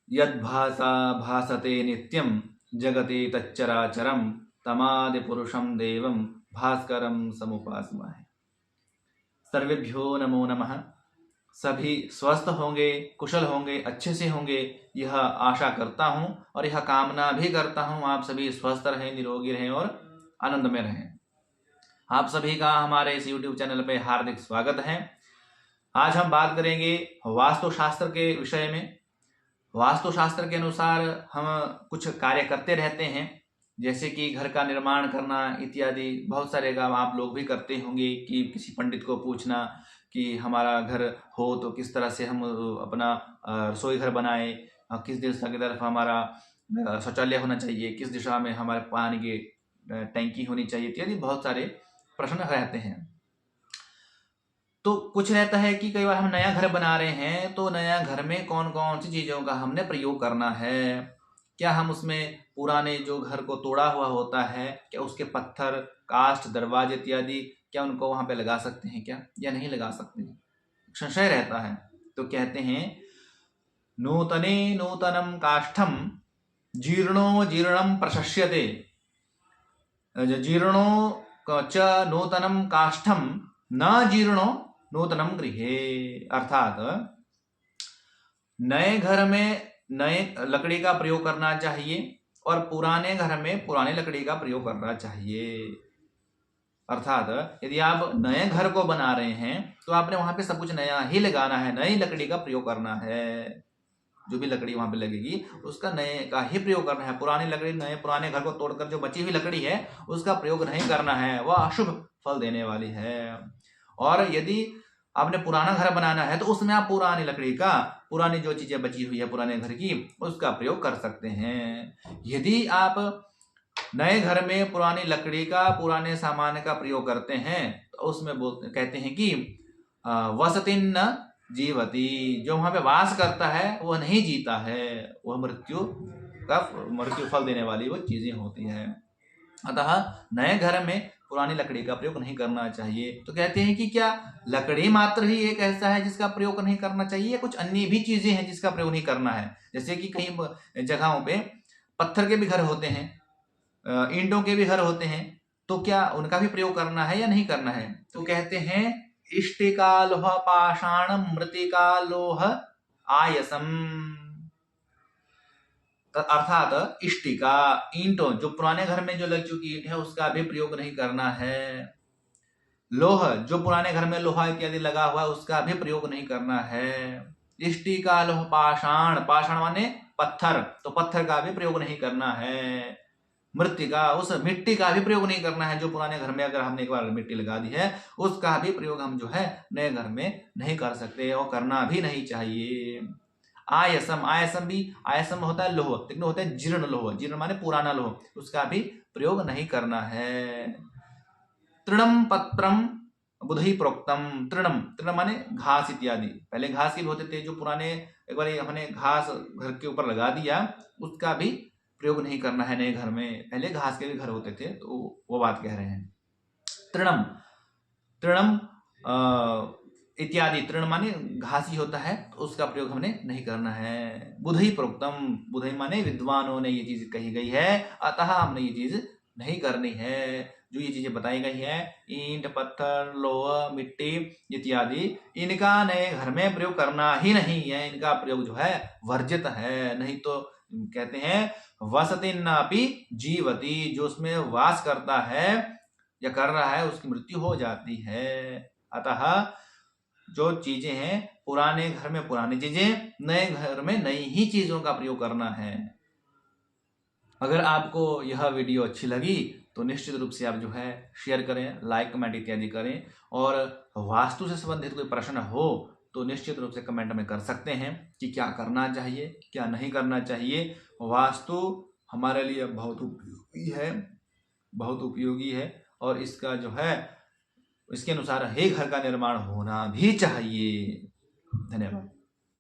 यद्भासा भासते नित्यं जगते तच्चराचरं तमादि पुरुषं देवं भास्करं समुपास्महे। सर्वेभ्यो नमो नमः। सभी स्वस्थ होंगे, कुशल होंगे, अच्छे से होंगे, यह आशा करता हूँ और यह कामना भी करता हूँ। आप सभी स्वस्थ रहें, निरोगी रहें और आनंद में रहें। आप सभी का हमारे इस YouTube चैनल पे हार्दिक स्वागत है। आज हम बात करेंगे वास्तुशास्त्र के विषय में। वास्तुशास्त्र के अनुसार हम कुछ कार्य करते रहते हैं, जैसे कि घर का निर्माण करना इत्यादि। बहुत सारे काम आप लोग भी करते होंगे कि किसी पंडित को पूछना कि हमारा घर हो तो किस तरह से हम अपना रसोई घर बनाए, किस दिशा की तरफ हमारा शौचालय होना चाहिए, किस दिशा में हमारे पानी की टैंकी होनी चाहिए इत्यादि। बहुत सारे प्रश्न रहते हैं। तो कुछ रहता है कि कई बार हम नया घर बना रहे हैं, तो नया घर में कौन कौन सी चीज़ों का हमने प्रयोग करना है। क्या हम उसमें पुराने जो घर को तोड़ा हुआ होता है, क्या उसके पत्थर, कास्ट, दरवाजे इत्यादि, क्या उनको वहां पे लगा सकते हैं क्या, या नहीं लगा सकते, संशय रहता है। तो कहते हैं नूतने नूतनम काष्ठम जीर्णो जीर्णम प्रशस्यते, जीर्णो च नूतनम काष्ठम न जीर्णो नूतनम गृहे। अर्थात नए घर में नए लकड़ी का प्रयोग करना चाहिए और पुराने घर में पुराने लकड़ी का प्रयोग करना चाहिए। अर्थात यदि आप नए घर को बना रहे हैं तो आपने वहां पे सब कुछ नया ही लगाना है, नई लकड़ी का प्रयोग करना है। जो भी लकड़ी वहां पे लगेगी उसका नए का ही प्रयोग करना है। पुरानी लकड़ी, नए पुराने घर को तोड़कर जो बची हुई लकड़ी है उसका प्रयोग नहीं करना है, वह अशुभ फल देने वाली है। और यदि आपने पुराना घर बनाना है तो उसमें आप पुरानी लकड़ी का, पुरानी जो चीजें बची हुई है पुराने घर की, उसका प्रयोग कर सकते हैं। यदि आप नए घर में पुरानी लकड़ी का, पुराने सामान का प्रयोग करते हैं तो उसमें कहते हैं कि वसतिन न जीवती, जो वहां पे वास करता है वह नहीं जीता है, वह मृत्यु फल देने वाली वो चीजें होती है। अतः नए घर में पुरानी लकड़ी का प्रयोग नहीं करना चाहिए। तो कहते हैं कि क्या लकड़ी मात्र ही एक ऐसा है जिसका प्रयोग नहीं करना चाहिए, या कुछ अन्य भी चीजें हैं जिसका प्रयोग नहीं करना है। जैसे कि कई जगहों पे पत्थर के भी घर होते हैं, ईंटों के भी घर होते हैं, तो क्या उनका भी प्रयोग करना है या नहीं करना है। तो कहते हैं इष्टिका लोह पाषाण मृतिका लोह आयसम। अर्थात इष्टिका, ईंटों, जो पुराने घर में जो लग चुकी ईंट है उसका भी प्रयोग नहीं करना है। लोह, जो पुराने घर में लोहा इत्यादि लगा हुआ है उसका भी प्रयोग नहीं करना है। इष्टिका लोह पाषाण, पाषाण माने पत्थर, तो पत्थर का भी प्रयोग नहीं करना है। मृतिका, उस मिट्टी का भी प्रयोग नहीं करना है। जो पुराने घर में अगर हमने एक बार मिट्टी लगा दी है उसका भी प्रयोग हम जो है नए घर में नहीं कर सकते और करना भी नहीं चाहिए। आयसम, आयसम भी, आयसम होता है लोह, लेकिन होता है जीर्ण लोह, जीर्ण माने पुराना लोह, उसका भी प्रयोग नहीं करना है। तृणम पत्रम बुधई प्रोक्तम, तृणम, तृण माने घास इत्यादि। पहले घास के भी होते थे, जो पुराने एक बार हमने घास घर के ऊपर लगा दिया उसका भी प्रयोग नहीं करना है नए घर में। पहले घास के भी घर होते थे, तो वो बात कह रहे हैं। तृणम, तृणम इत्यादि, तृण माने घास ही होता है, तो उसका प्रयोग हमने नहीं करना है। बुधई प्रोक्तम, बुधई माने विद्वानों ने ये चीज कही गई है, अतः हमने ये चीज नहीं करनी है। जो ये चीजें बताई गई है, ईंट, पत्थर, लोहा, मिट्टी इत्यादि, इनका नए घर में प्रयोग करना ही नहीं है। इनका प्रयोग जो है वर्जित है। नहीं तो कहते हैं वसतिन्नापि जीवति, जो उसमें वास करता है या कर रहा है उसकी मृत्यु हो जाती है। अतः जो चीजें हैं पुराने घर में पुरानी चीजें, नए घर में नई ही चीजों का प्रयोग करना है। अगर आपको यह वीडियो अच्छी लगी तो निश्चित रूप से आप जो है शेयर करें, लाइक, कमेंट इत्यादि करें। और वास्तु से संबंधित कोई प्रश्न हो तो निश्चित रूप से कमेंट में कर सकते हैं कि क्या करना चाहिए, क्या नहीं करना चाहिए। वास्तु हमारे लिए बहुत उपयोगी है, बहुत उपयोगी है, और इसका जो है इसके अनुसार ही घर का निर्माण होना भी चाहिए। धन्यवाद।